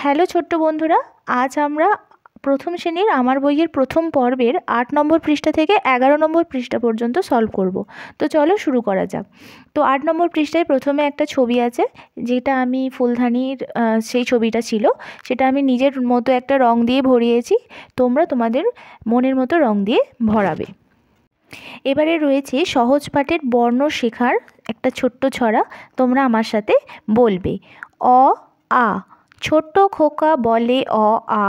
Hello ছোট্ট বন্ধুরা, আজ আমরা প্রথম শ্রেণীর আমার বইয়ের প্রথম পর্বের 8 নম্বর পৃষ্ঠা থেকে 11 নম্বর পৃষ্ঠা পর্যন্ত সলভ করব। তো চলো শুরু করা যাক। তো 8 নম্বর পৃষ্ঠায় প্রথমে একটা ছবি আছে, যেটা আমি ফুলদানির সেই ছবিটা ছিল, সেটা আমি নিজের মতো একটা রং দিয়ে ভরিয়েছি। তোমরা তোমাদের মনের মতো রং দিয়ে ভরাবে। এবারে রয়েছে সহজ পাঠের বর্ণ শেখার একটা ছোট্ট ছড়া, তোমরা আমার সাথে বলবে। অ আ, ছোট্ট খোকা বলে অ আ,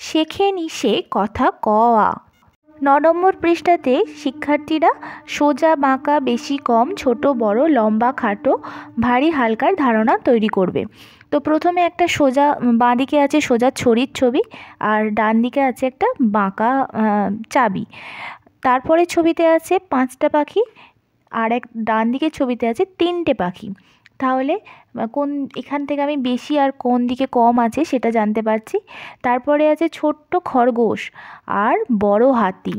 শেখেনি সে কথা ক আ। 9 নম্বর পৃষ্ঠাতে শিক্ষার্থীরা সোজা বাঁকা বেশি কম ছোট বড় লম্বা খাটো ভারী হালকার ধারণা তৈরি করবে। তো প্রথমে একটা সোজা, বাঁ দিকে আছে সোজা ছড়ির ছবি, আর ডান দিকে আছে একটা বাঁকা চাবি। তারপরে ছবিতে আছে 5টা পাখি, আর ডান দিকের ছবিতে আছে 3টে পাখি। তাহলে এখান থেকে আমি বেশি আর কোন দিকে কম আছে সেটা জানতে পারছি। তারপরে আছে ছোট্ট খরগোশ আর বড় হাতি।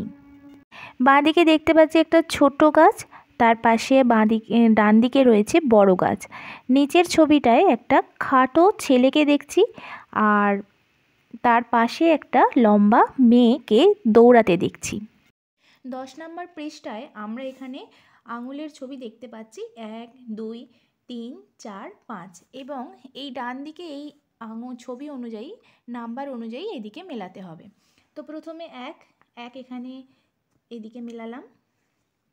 বাঁ দিকে দেখতে পাচ্ছি একটা ছোট গাছ, তার পাশে ডান দিকে রয়েছে বড় গাছ। নিচের ছবিটায় একটা খাটো ছেলেকে দেখছি, আর তার পাশে একটা লম্বা মেয়েকে দৌড়াতে দেখছি। 10 নম্বর পৃষ্ঠায় আমরা এখানে আঙুলের ছবি দেখতে পাচ্ছি 1 2 3 4 5, এবং এই ডান দিকে এই ছবি অনুযায়ী নাম্বার অনুযায়ী এদিকে মেলাতে হবে। তো প্রথমে এক এখানে এদিকে মেলালাম,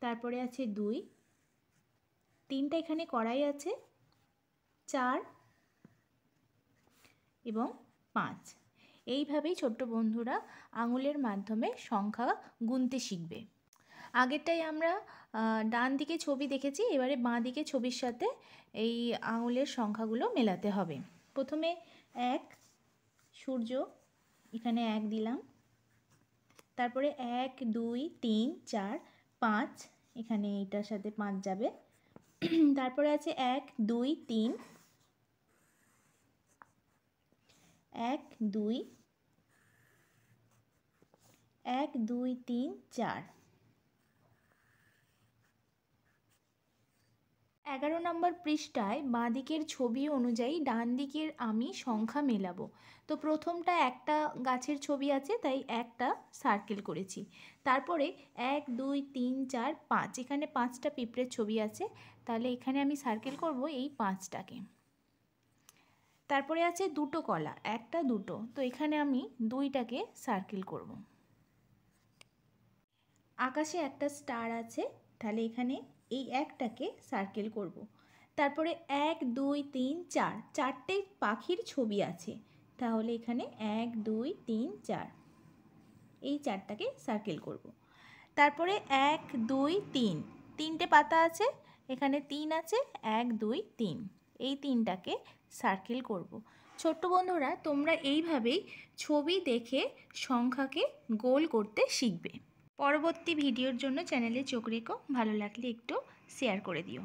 তারপরে আছে 2, 3টা এখানে কড়াই আছে, 4 এবং 5। এইভাবেই ছোট্ট বন্ধুরা আঙুলের মাধ্যমে সংখ্যা গুনতে শিখবে। আগেরটাই আমরা ডান দিকে ছবি দেখেছি, এবারে বাঁ দিকে ছবির সাথে এই আঙুলের সংখ্যাগুলো মেলাতে হবে। প্রথমে 1, সূর্য, এখানে 1 দিলাম। তারপরে 1 2 3 4 5, এখানে এটার সাথে 5 যাবে। তারপরে আছে 1 2 3, 1 2 1 2 3 4। 11 নম্বর পৃষ্ঠায় বাঁ দিকের ছবি অনুযায়ী ডান দিকের আমি সংখ্যা মেলাবো। তো প্রথমটা একটা গাছের ছবি আছে, তাই একটা সার্কেল করেছি। তারপরে 1 2 3 4 5, এখানে 5টা পিঁপড়ের ছবি আছে, তাহলে এখানে আমি সার্কেল করব এই 5টাকে। তারপরে আছে দুটো কলা, একটা দুটো, তো এখানে আমি 2টাকে সার্কেল করব। আকাশে একটা স্টার আছে, তাহলে এখানে এই একটাকে সার্কেল করব। তারপরে 1 2 3 4, 4টে পাখির ছবি আছে, তাহলে এখানে 1 2 3 4, এই 4টাকে সার্কেল করব। তারপরে 1 2 3, 3টে পাতা আছে, এখানে 3 আছে, 1 2 3, এই 3টাকে সার্কেল করব। ছোট্ট বন্ধুরা, তোমরা এইভাবেই ছবি দেখে সংখ্যাকে গোল করতে শিখবে। পরবর্তী ভিডিওর জন্য চ্যানেলে চোখ রেখো, ভালো লাগলে একটু শেয়ার করে দিও।